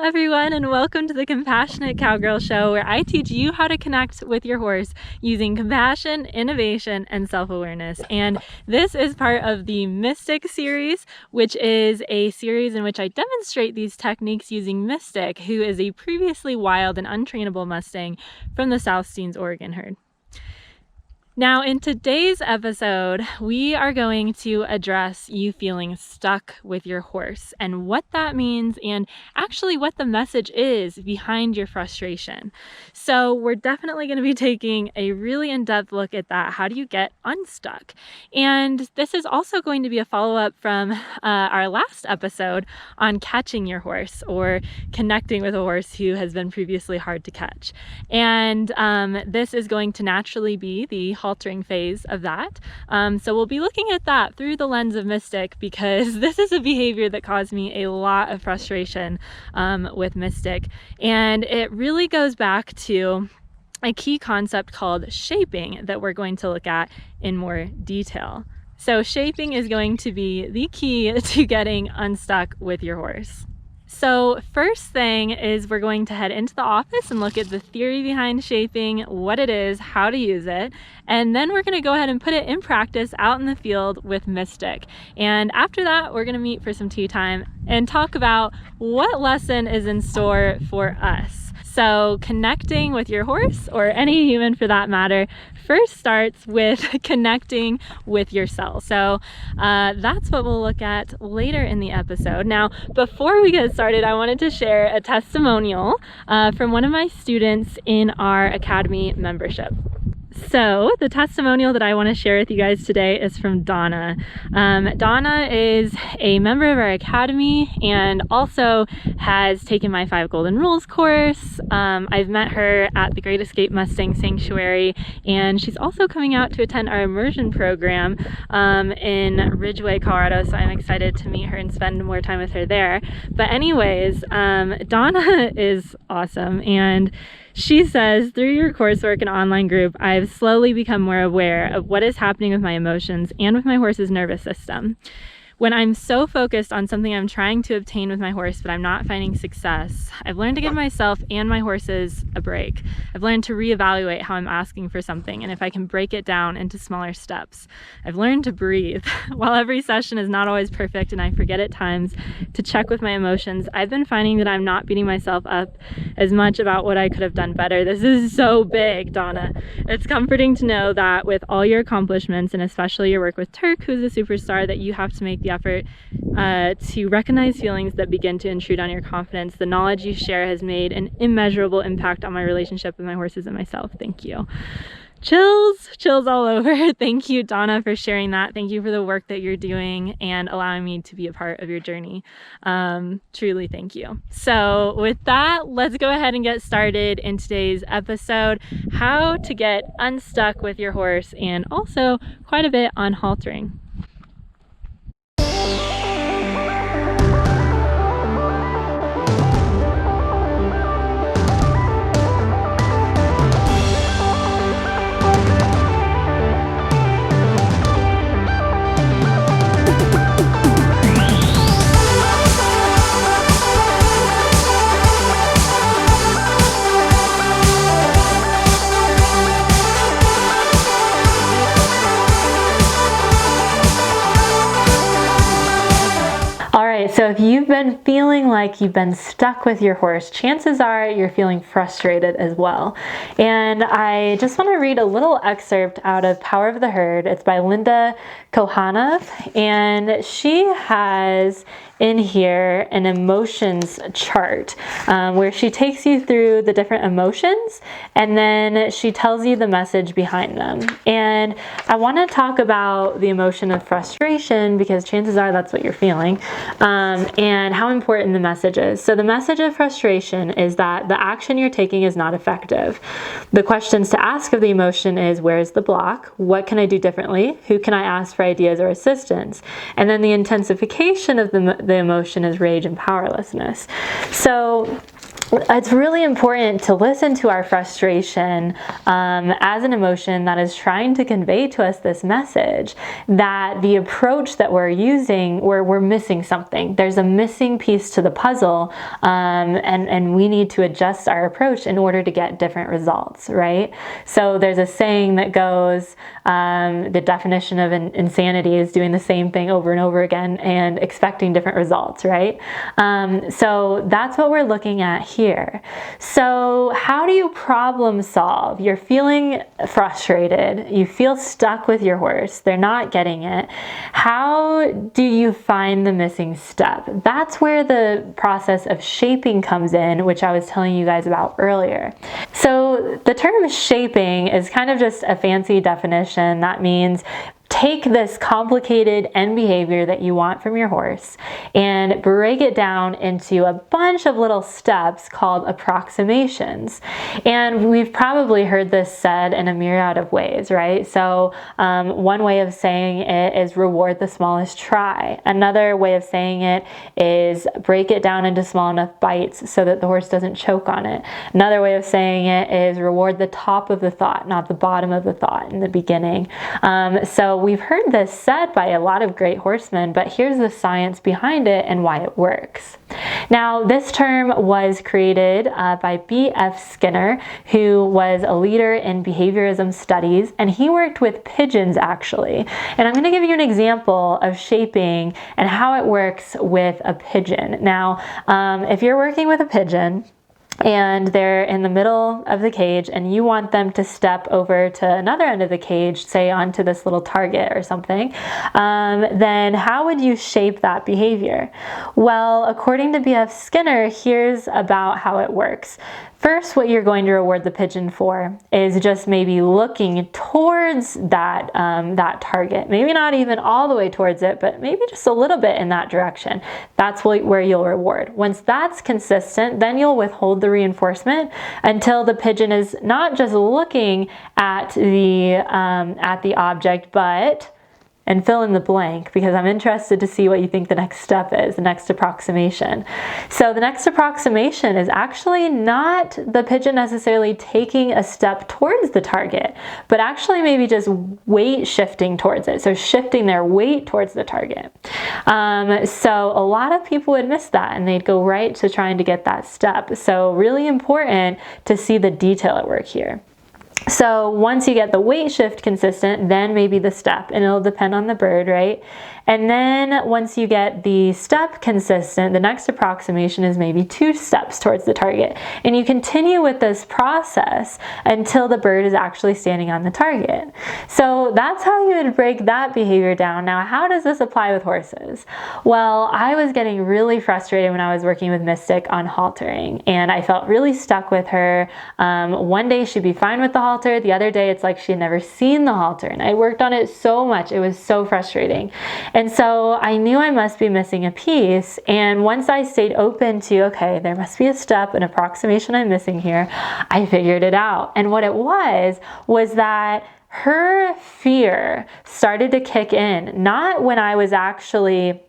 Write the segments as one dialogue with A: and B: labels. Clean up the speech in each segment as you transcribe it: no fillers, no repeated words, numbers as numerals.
A: everyone, and welcome to the Compassionate Cowgirl Show, where I teach you how to connect with your horse using compassion, innovation, and self-awareness. And this is part of the Mystic series, which is a series in which I demonstrate these techniques using Mystic, who is a previously wild and untrainable Mustang from the South Steens, Oregon herd. Now, in today's episode, we are going to address you feeling stuck with your horse and what that means, and actually what the message is behind your frustration. So we're definitely going to be taking a really in-depth look at that. How do you get unstuck? And this is also going to be a follow-up from our last episode on catching your horse, or connecting with a horse who has been previously hard to catch. And this is going to naturally be the haltering phase of that. So we'll be looking at that through the lens of Mystic, because this is a behavior that caused me a lot of frustration with Mystic. And it really goes back to a key concept called shaping that we're going to look at in more detail. So shaping is going to be the key to getting unstuck with your horse. So first thing is we're going to head into the office and look at the theory behind shaping, what it is, how to use it, and then we're going to go ahead and put it in practice out in the field with Mystic. And after that, we're going to meet for some tea time and talk about what lesson is in store for us. So connecting with your horse, or any human for that matter, first starts with connecting with yourself. So that's what we'll look at later in the episode. Now, before we get started, I wanted to share a testimonial from one of my students in our Academy membership. So the testimonial that I want to share with you guys today is from Donna. Donna is a member of our Academy and also has taken my 5 Golden Rules course. I've met her at the Great Escape Mustang Sanctuary, and she's also coming out to attend our immersion program in Ridgeway, Colorado, so I'm excited to meet her and spend more time with her there. But anyways, Donna is awesome, and she says, through your coursework and online group, I've slowly become more aware of what is happening with my emotions and with my horse's nervous system. When I'm so focused on something I'm trying to obtain with my horse, but I'm not finding success, I've learned to give myself and my horses a break. I've learned to reevaluate how I'm asking for something, and if I can break it down into smaller steps. I've learned to breathe. While every session is not always perfect and I forget at times to check with my emotions, I've been finding that I'm not beating myself up as much about what I could have done better. This is so big, Donna. It's comforting to know that with all your accomplishments, and especially your work with Turk, who's a superstar, that you have to make the effort to recognize feelings that begin to intrude on your confidence. The knowledge you share has made an immeasurable impact on my relationship with my horses and myself. Thank you. Chills all over. Thank you, Donna, for sharing that. Thank you for the work that you're doing and allowing me to be a part of your journey. Truly, thank you. So with that, let's go ahead and get started in today's episode, how to get unstuck with your horse, and also quite a bit on haltering. So if you've been feeling like you've been stuck with your horse, chances are you're feeling frustrated as well. And I just want to read a little excerpt out of Power of the Herd. It's by Linda Kohanov, and she has in here an emotions chart where she takes you through the different emotions, and then she tells you the message behind them. And I want to talk about the emotion of frustration, because chances are that's what you're feeling, and how important the message is. So the message of frustration is that the action you're taking is not effective. The questions to ask of the emotion is, where's the block? What can I do differently? Who can I ask for ideas or assistance? And then the intensification of the emotion is rage and powerlessness. So it's really important to listen to our frustration as an emotion that is trying to convey to us this message that the approach that we're using, we're missing something. There's a missing piece to the puzzle, and we need to adjust our approach in order to get different results, right? So there's a saying that goes, the definition of insanity is doing the same thing over and over again and expecting different results, right? So that's what we're looking at here. So how do you problem solve? You're feeling frustrated. You feel stuck with your horse. They're not getting it. How do you find the missing step? That's where the process of shaping comes in, which I was telling you guys about earlier. So the term shaping is kind of just a fancy definition that means take this complicated end behavior that you want from your horse and break it down into a bunch of little steps called approximations. And we've probably heard this said in a myriad of ways, right? So one way of saying it is reward the smallest try. Another way of saying it is break it down into small enough bites so that the horse doesn't choke on it. Another way of saying it is reward the top of the thought, not the bottom of the thought in the beginning. So we've heard this said by a lot of great horsemen, but here's the science behind it and why it works. Now, this term was created by B.F. Skinner, who was a leader in behaviorism studies, and he worked with pigeons actually. And I'm going to give you an example of shaping and how it works with a pigeon. Now, if you're working with a pigeon, and they're in the middle of the cage and you want them to step over to another end of the cage, say onto this little target or something, then how would you shape that behavior? Well, according to B.F. Skinner, here's about how it works. First, what you're going to reward the pigeon for is just maybe looking towards that, that target. Maybe not even all the way towards it, but maybe just a little bit in that direction. That's where you'll reward. Once that's consistent, then you'll withhold the reinforcement until the pigeon is not just looking at the object, but, and fill in the blank, because I'm interested to see what you think the next step is, the next approximation. So the next approximation is actually not the pigeon necessarily taking a step towards the target, but actually maybe just weight shifting towards it. So shifting their weight towards the target. So a lot of people would miss that and they'd go right to trying to get that step. So really important to see the detail at work here. So once you get the weight shift consistent, then maybe the step, and it'll depend on the bird, right? And then once you get the step consistent, the next approximation is maybe 2 steps towards the target. And you continue with this process until the bird is actually standing on the target. So that's how you would break that behavior down. Now, how does this apply with horses? Well, I was getting really frustrated when I was working with Mystic on haltering, and I felt really stuck with her. One day she'd be fine with the halter. The other day it's like she had never seen the halter, and I worked on it so much. It was so frustrating. And so I knew I must be missing a piece. And once I stayed open to, okay, there must be a step, an approximation I'm missing here, I figured it out. And what it was that her fear started to kick in, not when I was actually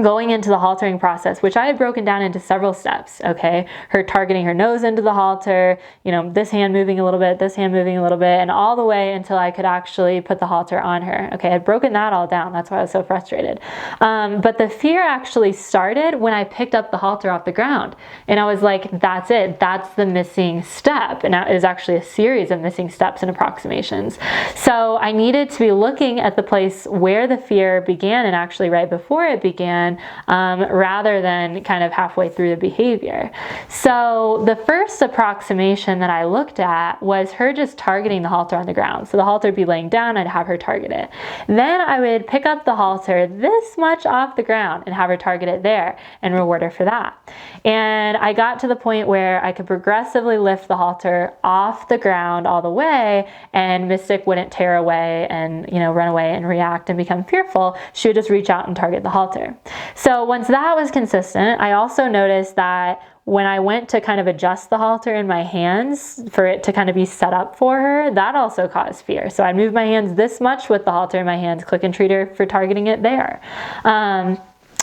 A: going into the haltering process, which I had broken down into several steps, okay? Her targeting her nose into the halter, you know, this hand moving a little bit, this hand moving a little bit, and all the way until I could actually put the halter on her, okay? I'd broken that all down. That's why I was so frustrated. But the fear actually started when I picked up the halter off the ground. And I was like, that's it. That's the missing step. And it was actually a series of missing steps and approximations. So I needed to be looking at the place where the fear began and actually right before it began, rather than kind of halfway through the behavior. So the first approximation that I looked at was her just targeting the halter on the ground. So the halter would be laying down, I'd have her target it. Then I would pick up the halter this much off the ground and have her target it there and reward her for that. And I got to the point where I could progressively lift the halter off the ground all the way, and Mystic wouldn't tear away and, you know, run away and react and become fearful. She would just reach out and target the halter. So once that was consistent, I also noticed that when I went to kind of adjust the halter in my hands for it to kind of be set up for her, that also caused fear. So I'd move my hands this much with the halter in my hands, click and treat her for targeting it there.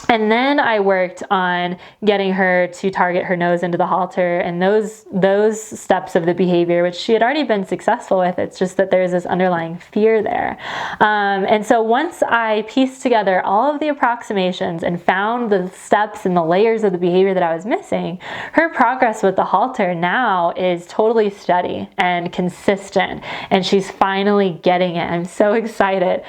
A: And then I worked on getting her to target her nose into the halter, and those steps of the behavior, which she had already been successful with. It's just that there's this underlying fear there. And so once I pieced together all of the approximations and found the steps and the layers of the behavior that I was missing, her progress with the halter now is totally steady and consistent, and she's finally getting it. I'm so excited.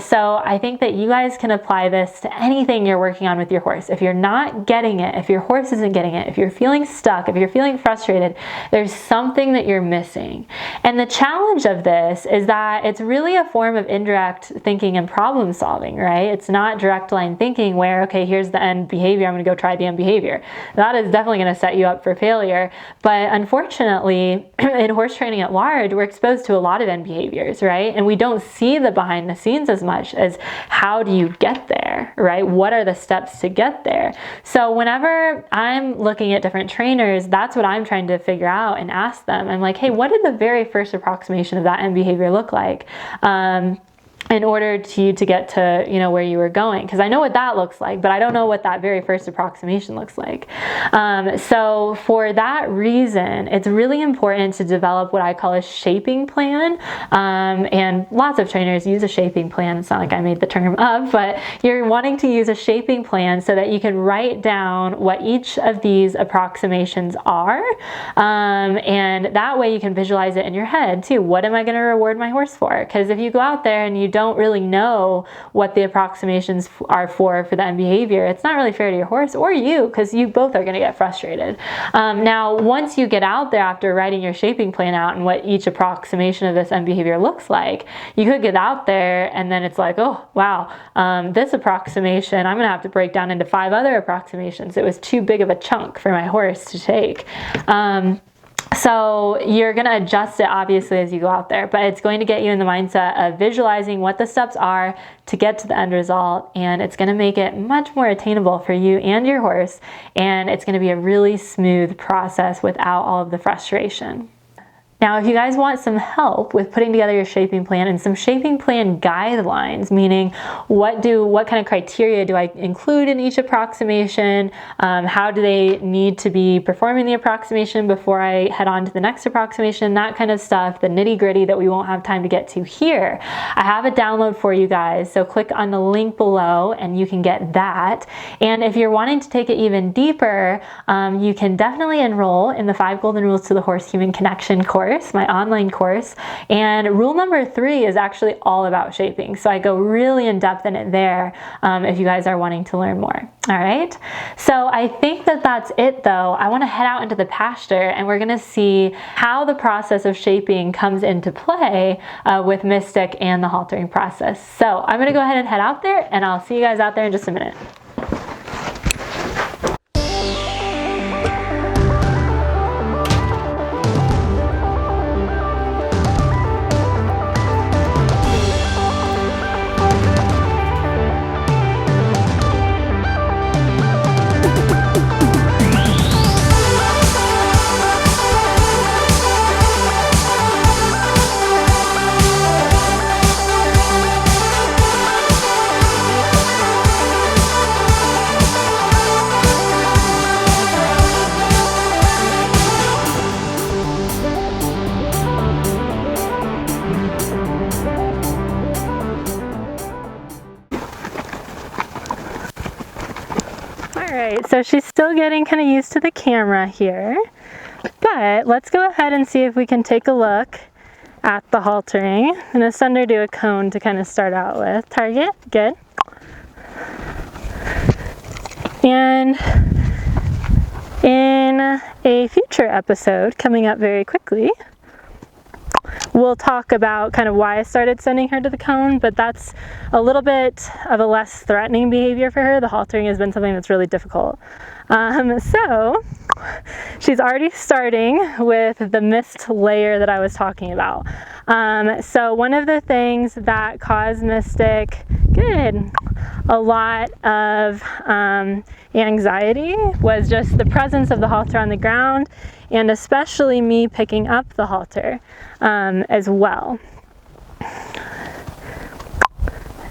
A: So I think that you guys can apply this to anything you're working on with your horse. If you're not getting it, if your horse isn't getting it, if you're feeling stuck, if you're feeling frustrated, there's something that you're missing. And the challenge of this is that it's really a form of indirect thinking and problem solving, right? It's not direct line thinking where, okay, here's the end behavior, I'm going to go try the end behavior. That is definitely going to set you up for failure. But unfortunately, in horse training at large, we're exposed to a lot of end behaviors, right? And we don't see the behind the scenes as much as how do you get there, right? What are the steps to get there? So whenever I'm looking at different trainers, that's what I'm trying to figure out and ask them. I'm like, hey, what did the very first approximation of that end behavior look like? In order to get to, you know, where you were going, because I know what that looks like, but I don't know what that very first approximation looks like. So for that reason, it's really important to develop what I call a shaping plan. And lots of trainers use a shaping plan. It's not like I made the term up, but you're wanting to use a shaping plan so that you can write down what each of these approximations are. And that way you can visualize it in your head too. What am I going to reward my horse for? Because if you go out there and you don't really know what the approximations are for the end behavior, it's not really fair to your horse or you, because you both are going to get frustrated. Now, once you get out there after writing your shaping plan out and what each approximation of this end behavior looks like, you could get out there and then it's like, oh, wow, this approximation, I'm going to have to break down into 5 other approximations. It was too big of a chunk for my horse to take. So you're going to adjust it obviously as you go out there, but it's going to get you in the mindset of visualizing what the steps are to get to the end result, and it's going to make it much more attainable for you and your horse, and it's going to be a really smooth process without all of the frustration. Now, if you guys want some help with putting together your shaping plan and some shaping plan guidelines, meaning what kind of criteria do I include in each approximation? How do they need to be performing the approximation before I head on to the next approximation? That kind of stuff, the nitty gritty that we won't have time to get to here. I have a download for you guys, so click on the link below and you can get that. And if you're wanting to take it even deeper, you can definitely enroll in the 5 Golden Rules to the Horse-Human Connection course, my online course. And rule number 3 is actually all about shaping. So I go really in depth in it there if you guys are wanting to learn more. All right. So I think that that's it though. I want to head out into the pasture and we're going to see how the process of shaping comes into play with Mystic and the haltering process. So I'm going to go ahead and head out there and I'll see you guys out there in just a minute. Alright, so she's still getting kind of used to the camera here, but let's go ahead and see if we can take a look at the haltering. I'm going to send her to a cone to kind of start out with. Target, good. And in a future episode coming up very quickly, we'll talk about kind of why I started sending her to the cone, but that's a little bit of a less threatening behavior for her. The haltering has been something that's really difficult. So she's already starting with the missed layer that I was talking about. So one of the things that caused Mystic a lot of anxiety was just the presence of the halter on the ground, and especially me picking up the halter as well.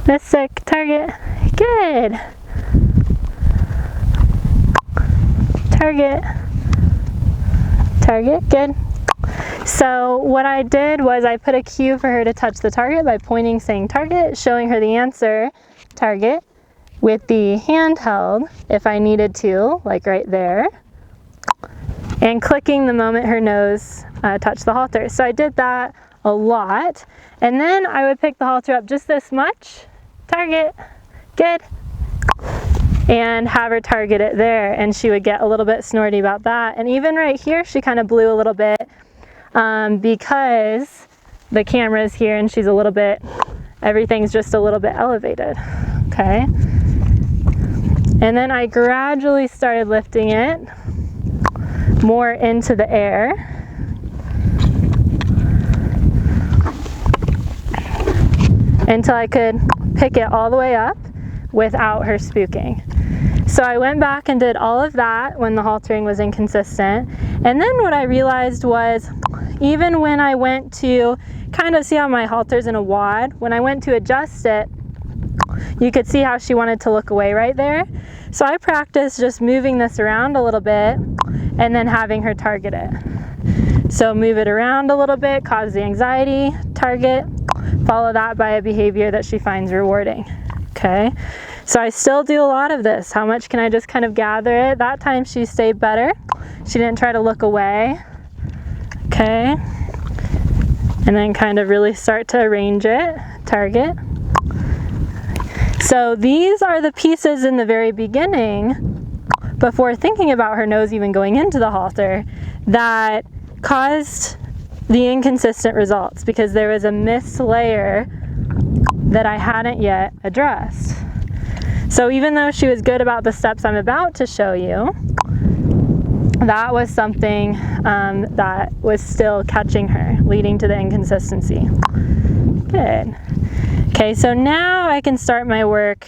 A: Mystic, target, good. target, target, good. So what I did was I put a cue for her to touch the target by pointing, saying target, showing her the answer, target, with the hand held if I needed to, like right there, and clicking the moment her nose touched the halter. So I did that a lot, and then I would pick the halter up just this much, target, good, and have her target it there, and she would get a little bit snorty about that. And even right here she kind of blew a little bit because the camera's here and she's a little bit, everything's just a little bit elevated, okay? And then I gradually started lifting it more into the air. Until I could pick it all the way up without her spooking. So I went back and did all of that when the haltering was inconsistent. And then what I realized was, even when I went to kind of see how my halter's in a wad, when I went to adjust it, you could see how she wanted to look away right there. So I practiced just moving this around a little bit and then having her target it. So move it around a little bit, cause the anxiety, target, follow that by a behavior that she finds rewarding, okay? So I still do a lot of this. How much can I just kind of gather it? That time she stayed better. She didn't try to look away, okay? And then kind of really start to arrange it, target. So these are the pieces in the very beginning, before thinking about her nose even going into the halter, that caused the inconsistent results, because there was a missed layer that I hadn't yet addressed. So even though she was good about the steps I'm about to show you, that was something that was still catching her, leading to the inconsistency. Good. Okay, so now I can start my work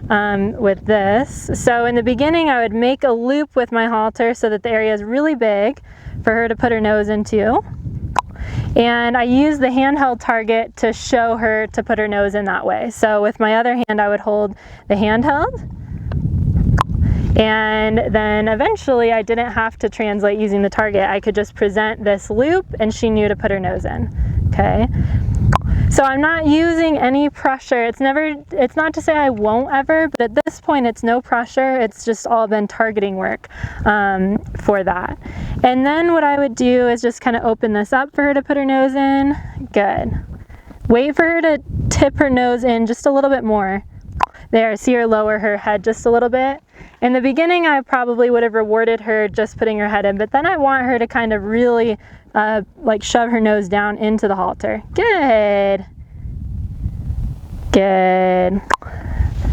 A: with this. So in the beginning I would make a loop with my halter so that the area is really big for her to put her nose into. And I use the handheld target to show her to put her nose in that way. So with my other hand I would hold the handheld, and then eventually I didn't have to translate using the target. I could just present this loop and she knew to put her nose in, okay? So I'm not using any pressure. It's not to say I won't ever, but at this point it's no pressure. It's just all been targeting work for that. And then what I would do is just kind of open this up for her to put her nose in. Good. Wait for her to tip her nose in just a little bit more. There, see her lower her head just a little bit. In the beginning I probably would have rewarded her just putting her head in, but then I want her to kind of really like shove her nose down into the halter. Good. Good.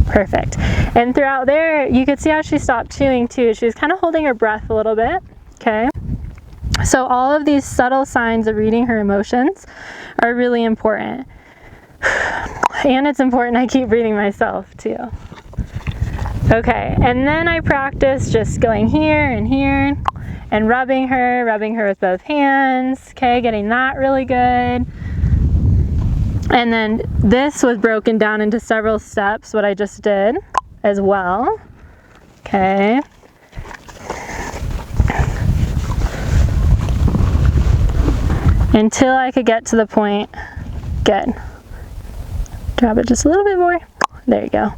A: Perfect. And throughout there, you could see how she stopped chewing too. She was kind of holding her breath a little bit, okay? So all of these subtle signs of reading her emotions are really important. And it's important I keep reading myself too. Okay, and then I practice just going here and rubbing her with both hands, okay, getting that really good. And then this was broken down into several steps, what I just did as well, okay. Until I could get to the point, good. Drop it just a little bit more. There you go.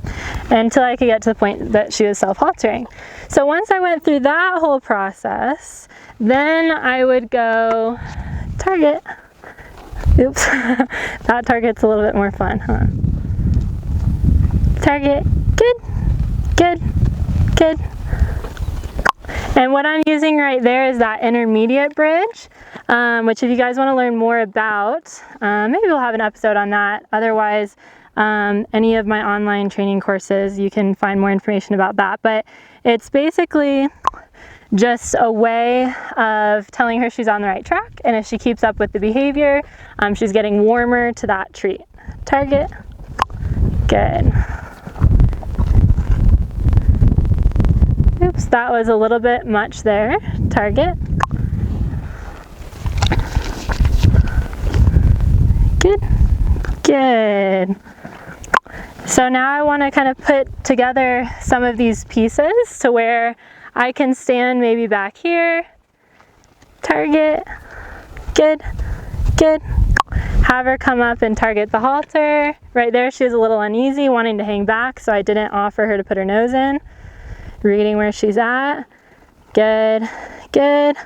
A: Until I could get to the point that she was self-haltering. So once I went through that whole process, then I would go target. Oops, that target's a little bit more fun, huh? Target, good, good, good. And what I'm using right there is that intermediate bridge, which if you guys want to learn more about, maybe we'll have an episode on that. Otherwise, any of my online training courses, you can find more information about that. But it's basically just a way of telling her she's on the right track, and if she keeps up with the behavior, she's getting warmer to that treat. Target, good. Oops, that was a little bit much there. Target. Good, good. So now I want to kind of put together some of these pieces to where I can stand maybe back here, target, good, good. Have her come up and target the halter. Right there, she was a little uneasy, wanting to hang back, so I didn't offer her to put her nose in. Reading where she's at. Good, good.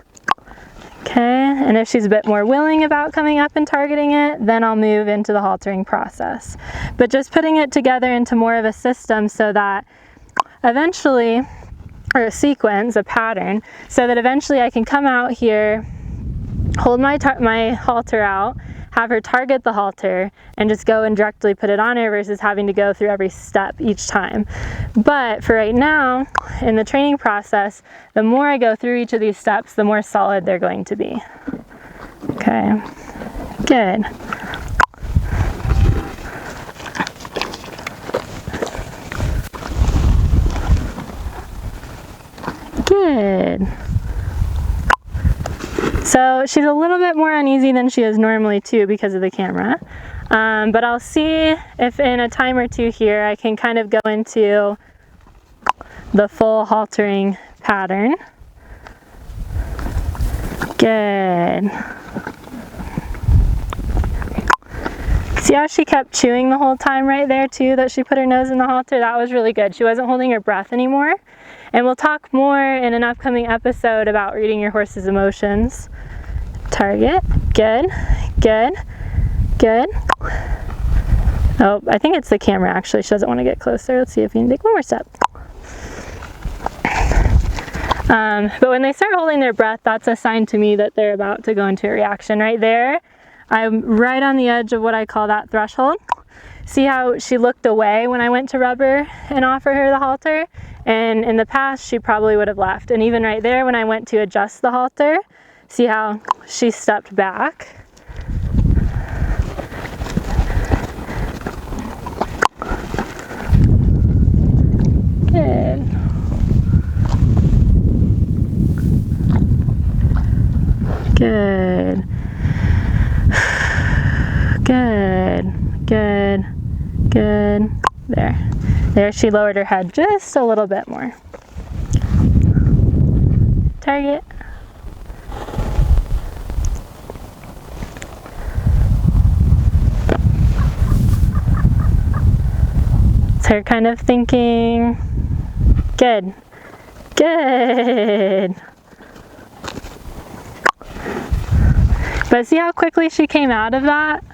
A: Okay, and if she's a bit more willing about coming up and targeting it, then I'll move into the haltering process. But just putting it together into more of a system so that eventually, or a sequence, a pattern, so that eventually I can come out here, hold my halter out, have her target the halter, and just go and directly put it on her versus having to go through every step each time. But for right now, in the training process, the more I go through each of these steps, the more solid they're going to be. Okay, good. Good. So she's a little bit more uneasy than she is normally too because of the camera. But I'll see if in a time or two here I can kind of go into the full haltering pattern. Good. See how she kept chewing the whole time right there too, that she put her nose in the halter? That was really good. She wasn't holding her breath anymore. And we'll talk more in an upcoming episode about reading your horse's emotions. Target, good, good, good. Oh, I think it's the camera actually. She doesn't want to get closer. Let's see if we can take one more step. But when they start holding their breath, that's a sign to me that they're about to go into a reaction. Right there, I'm right on the edge of what I call that threshold. See how she looked away when I went to rub her and offer her the halter? And in the past, she probably would have left. And even right there, when I went to adjust the halter, see how she stepped back? Good. Good. Good. Good. Good. There. There, she lowered her head just a little bit more. Target. It's her kind of thinking. Good. Good. But see how quickly she came out of that?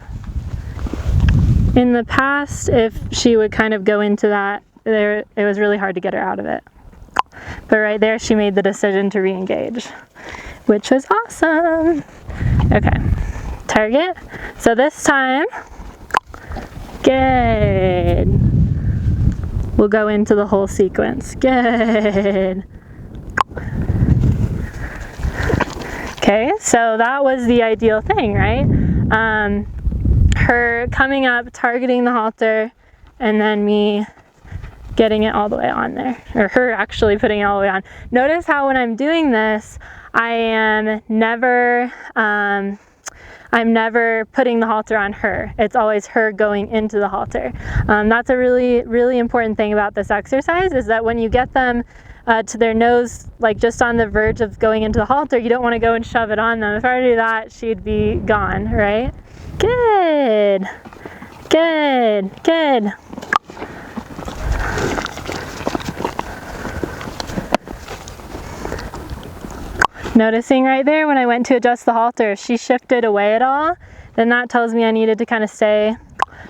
A: In the past, if she would kind of go into that, it was really hard to get her out of it. But right there, she made the decision to re-engage, which was awesome. Okay, target. So this time, good. We'll go into the whole sequence. Good. Okay, so that was the ideal thing, right? Her coming up, targeting the halter, and then me getting it all the way on there, or her actually putting it all the way on. Notice how when I'm doing this, I'm never putting the halter on her. It's always her going into the halter. That's a really, really important thing about this exercise, is that when you get them to their nose, like just on the verge of going into the halter, you don't want to go and shove it on them. If I were to do that, she'd be gone, right? Good, good, good. Noticing right there when I went to adjust the halter, if she shifted away at all, then that tells me I needed to kind of stay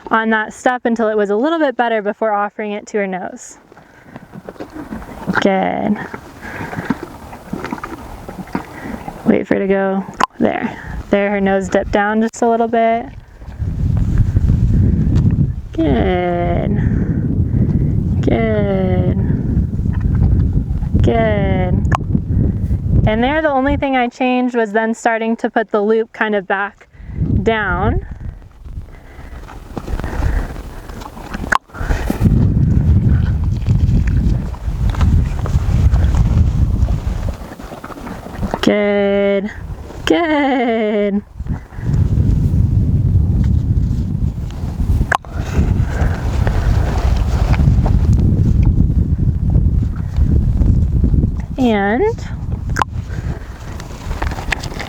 A: on that step until it was a little bit better before offering it to her nose. Good. Wait for her to go there. There, her nose dipped down just a little bit. Good. Good. Good. And there, the only thing I changed was then starting to put the loop kind of back down. Good. Good. And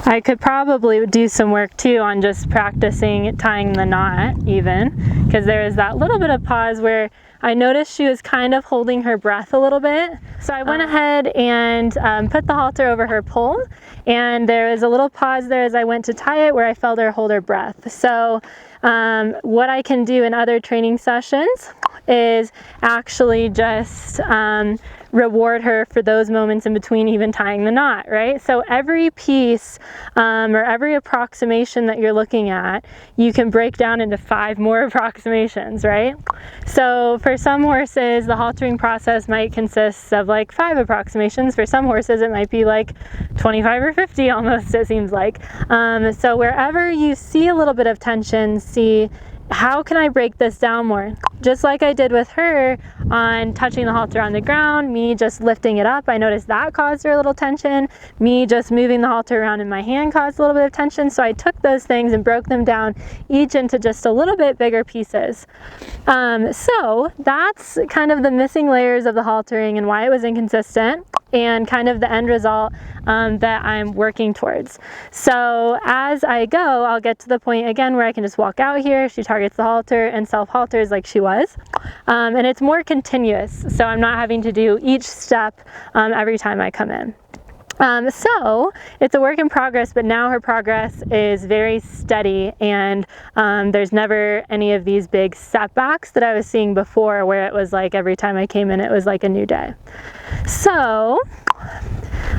A: I could probably do some work too on just practicing tying the knot even, because there is that little bit of pause where I noticed she was kind of holding her breath a little bit. So I went ahead and put the halter over her pole, and there was a little pause there as I went to tie it where I felt her hold her breath. So what I can do in other training sessions is actually just reward her for those moments in between even tying the knot, right? So every piece or every approximation that you're looking at, you can break down into 5 more approximations, right? So for some horses, the haltering process might consist of like 5 approximations. For some horses, it might be like 25 or 50 almost, it seems like. So wherever you see a little bit of tension, see how can I break this down more? Just like I did with her on touching the halter on the ground, me just lifting it up, I noticed that caused her a little tension. Me just moving the halter around in my hand caused a little bit of tension. So I took those things and broke them down each into just a little bit bigger pieces. So that's kind of the missing layers of the haltering and why it was inconsistent, and kind of the end result that I'm working towards. So as I go, I'll get to the point again where I can just walk out here. She targets the halter and self-halters like she was. And it's more continuous, so I'm not having to do each step every time I come in. So it's a work in progress, but now her progress is very steady, and there's never any of these big setbacks that I was seeing before where it was like every time I came in it was like a new day. So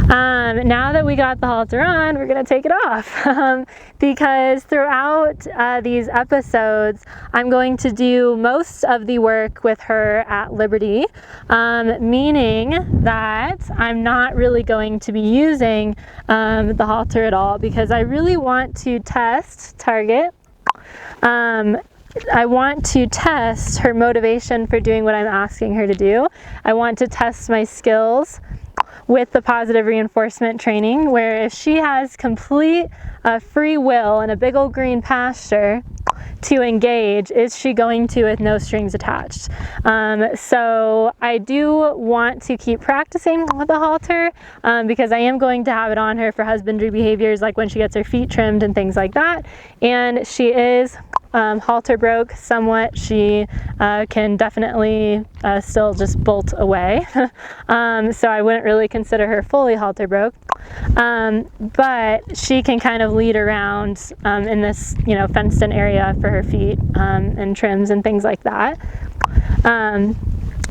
A: now that we got the halter on, we're gonna take it off because throughout these episodes I'm going to do most of the work with her at liberty, meaning that I'm not really going to be using the halter at all, because I really want to test target. I want to test her motivation for doing what I'm asking her to do. I want to test my skills with the positive reinforcement training, where if she has complete free will in a big old green pasture to engage, is she going to with no strings attached? So I do want to keep practicing with the halter because I am going to have it on her for husbandry behaviors, like when she gets her feet trimmed and things like that. And she is halter broke somewhat. She can definitely still just bolt away. So I wouldn't really consider her fully halter broke. But she can kind of lead around in this, fenced in area for her feet and trims and things like that.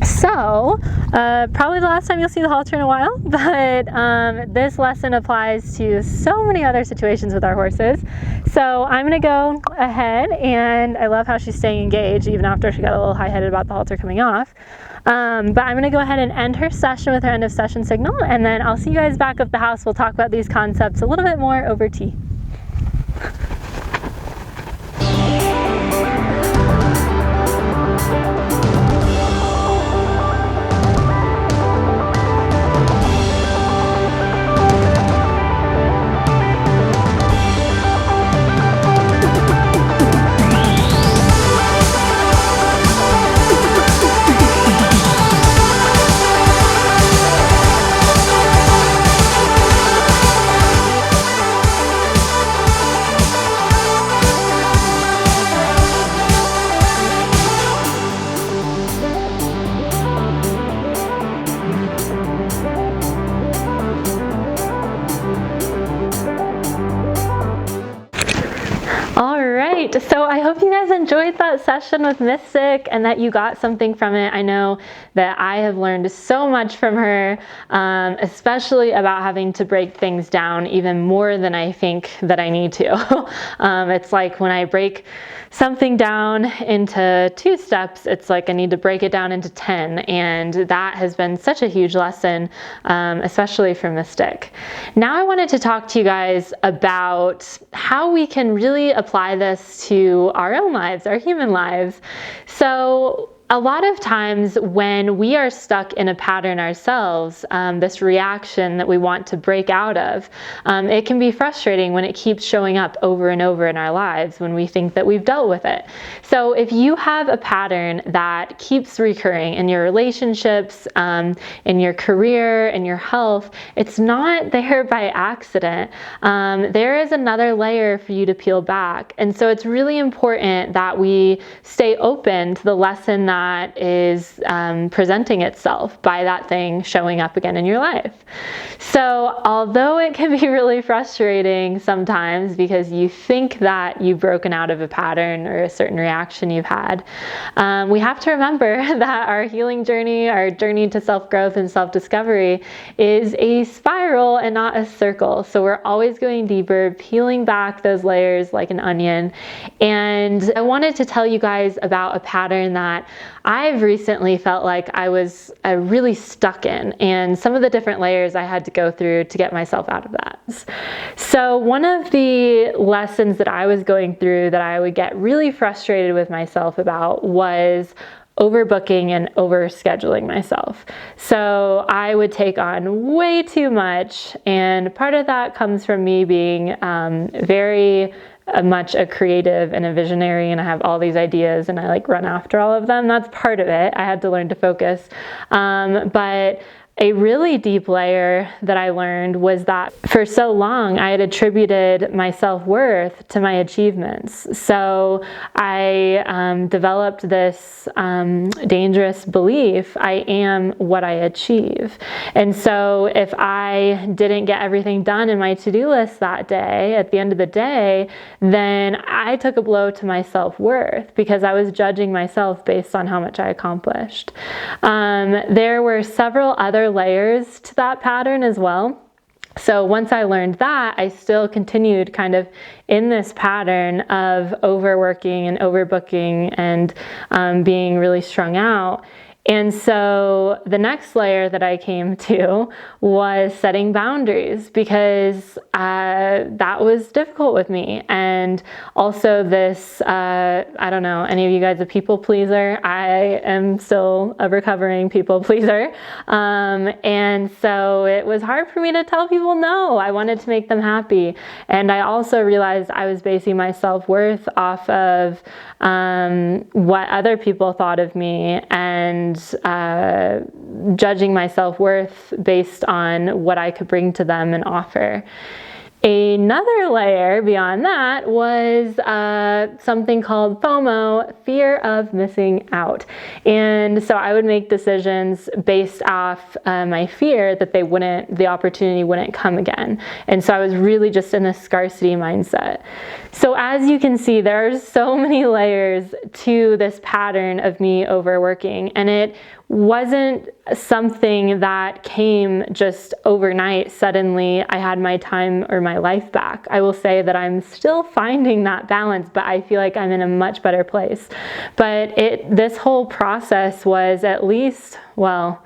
A: So probably the last time you'll see the halter in a while, but this lesson applies to so many other situations with our horses. So I'm gonna go ahead, and I love how she's staying engaged even after she got a little high-headed about the halter coming off. But I'm gonna go ahead and end her session with her end of session signal, and then I'll see you guys back at the house. We'll talk about these concepts a little bit more over tea. So I hope you guys enjoyed that session with Mystic and that you got something from it. I know that I have learned so much from her, especially about having to break things down even more than I think that I need to. It's like when I break something down into 2 steps, it's like I need to break it down into 10, and that has been such a huge lesson, especially for Mystic. Now I wanted to talk to you guys about how we can really apply this to our own lives, our human lives. So a lot of times when we are stuck in a pattern ourselves, this reaction that we want to break out of, it can be frustrating when it keeps showing up over and over in our lives when we think that we've dealt with it. So if you have a pattern that keeps recurring in your relationships, in your career, in your health, it's not there by accident. There is another layer for you to peel back. And so it's really important that we stay open to the lesson that is presenting itself by that thing showing up again in your life. So although it can be really frustrating sometimes because you think that you've broken out of a pattern or a certain reaction you've had, we have to remember that our healing journey, our journey to self-growth and self-discovery is a spiral and not a circle. So we're always going deeper, peeling back those layers like an onion. And I wanted to tell you guys about a pattern that I've recently felt like I was really stuck in, and some of the different layers I had to go through to get myself out of that. So one of the lessons that I was going through that I would get really frustrated with myself about was overbooking and overscheduling myself. So I would take on way too much, and part of that comes from me being very much a creative and a visionary, and I have all these ideas and I like run after all of them. That's part of it. I had to learn to focus. But a really deep layer that I learned was that for so long I had attributed my self-worth to my achievements. So I developed this dangerous belief: I am what I achieve. And so if I didn't get everything done in my to-do list that day, at the end of the day, then I took a blow to my self-worth because I was judging myself based on how much I accomplished. There were several other layers to that pattern as well. So once I learned that, I still continued kind of in this pattern of overworking and overbooking and being really strung out. And so the next layer that I came to was setting boundaries, because that was difficult with me. And also this, I don't know, any of you guys a people pleaser? I am still a recovering people pleaser. And so it was hard for me to tell people no. I wanted to make them happy. And I also realized I was basing my self-worth off of what other people thought of me, and judging my self-worth based on what I could bring to them and offer. Another layer beyond that was something called FOMO, fear of missing out. And so I would make decisions based off my fear that the opportunity wouldn't come again. And so I was really just in this scarcity mindset. So as you can see, there are so many layers to this pattern of me overworking, and it wasn't something that came just overnight. Suddenly I had my time or my life back. I will say that I'm still finding that balance, but I feel like I'm in a much better place. But this whole process was at least, well,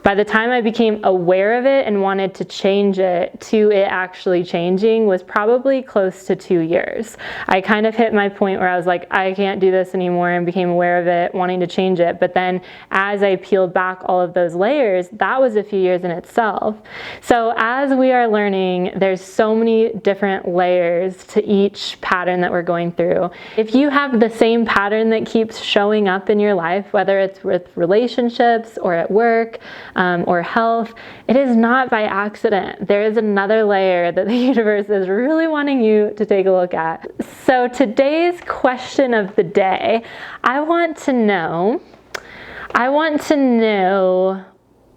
A: by the time I became aware of it and wanted to change it to it actually changing was probably close to 2 years. I kind of hit my point where I was like, I can't do this anymore, and became aware of it, wanting to change it. But then as I peeled back all of those layers, that was a few years in itself. So as we are learning, there's so many different layers to each pattern that we're going through. If you have the same pattern that keeps showing up in your life, whether it's with relationships or at work, or health, it is not by accident. There is another layer that the universe is really wanting you to take a look at. So today's question of the day, I want to know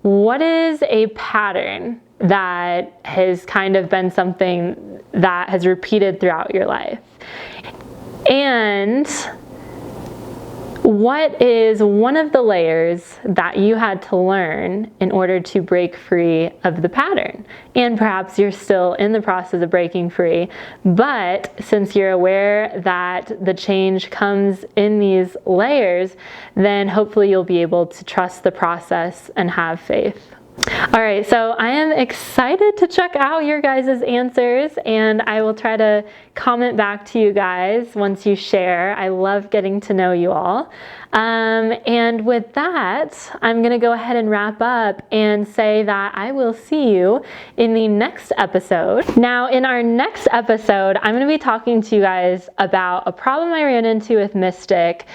A: what is a pattern that has kind of been something that has repeated throughout your life? And what is one of the layers that you had to learn in order to break free of the pattern? And perhaps you're still in the process of breaking free, but since you're aware that the change comes in these layers, then hopefully you'll be able to trust the process and have faith. All right, so I am excited to check out your guys' answers, and I will try to comment back to you guys once you share. I love getting to know you all. And with that, I'm gonna go ahead and wrap up and say that I will see you in the next episode. Now, in our next episode, I'm gonna be talking to you guys about a problem I ran into with Mystic.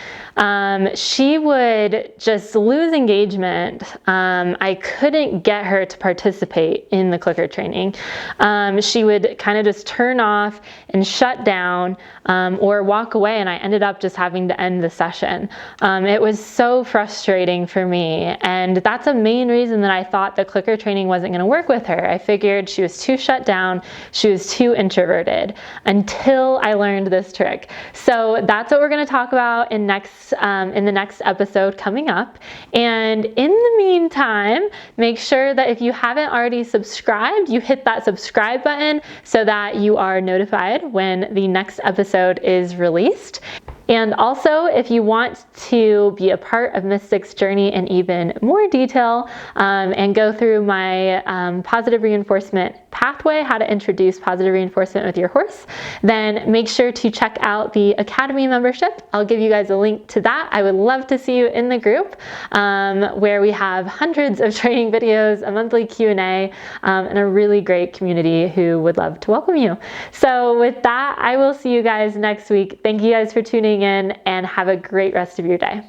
A: She would just lose engagement. I couldn't get her to participate in the clicker training. She would kind of just turn off and shut down or walk away, and I ended up just having to end the session. It was so frustrating for me, and that's a main reason that I thought the clicker training wasn't going to work with her. I figured she was too shut down, she was too introverted, until I learned this trick. So that's what we're going to talk about in the next episode coming up. And in the meantime, make sure that if you haven't already subscribed, you hit that subscribe button so that you are notified when the next episode is released. And also, if you want to be a part of Mystic's journey in even more detail and go through my positive reinforcement pathway, how to introduce positive reinforcement with your horse, then make sure to check out the Academy membership. I'll give you guys a link to that. I would love to see you in the group where we have hundreds of training videos, a monthly Q&A, and a really great community who would love to welcome you. So with that, I will see you guys next week. Thank you guys for tuning in, and have a great rest of your day.